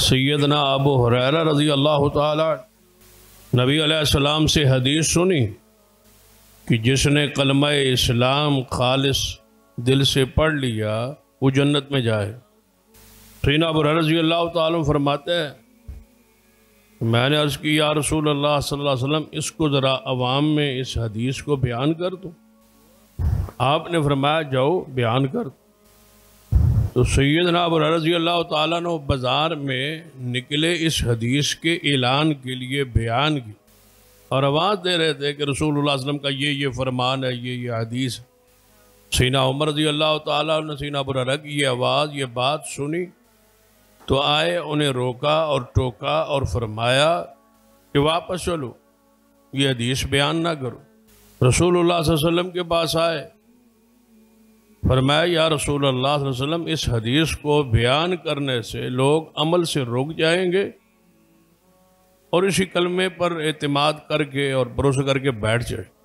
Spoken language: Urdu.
سیدنا ابوہریرہ رضی اللہ تعالیٰ نبی علیہ السلام سے حدیث سنی کہ جس نے کلمہ اسلام خالص دل سے پڑھ لیا وہ جنت میں جائے۔ سیدنا ابوہریرہ رضی اللہ تعالیٰ فرماتے ہیں میں نے عرض کی یا رسول اللہ صلی اللہ علیہ وسلم اس کو ذرا عوام میں اس حدیث کو بیان کر دو۔ آپ نے فرمایا جاؤ بیان کر دو۔ تو سیدنا ابوہریرہ رضی اللہ تعالیٰ نے بازار میں نکلے اس حدیث کے اعلان کے لیے بیان کی اور آواز دے رہے تھے کہ رسول اللہ صلی اللہ علیہ وسلم کا یہ فرمان ہے، یہ حدیث ہے۔ سیدنا عمر رضی اللہ تعالیٰ نے سیدنا ابوہریرہ کی یہ آواز، یہ بات سنی تو آئے، انہیں روکا اور ٹوکا اور فرمایا کہ واپس چلو، یہ حدیث بیان نہ کرو۔ رسول اللہ صلی اللہ علیہ وسلم کے پاس آئے، فرمایا یا رسول اللہ صلی اللہ علیہ وسلم اس حدیث کو بیان کرنے سے لوگ عمل سے رک جائیں گے اور اسی کلمے پر اعتماد کر کے اور بھروسہ کر کے بیٹھ جائیں۔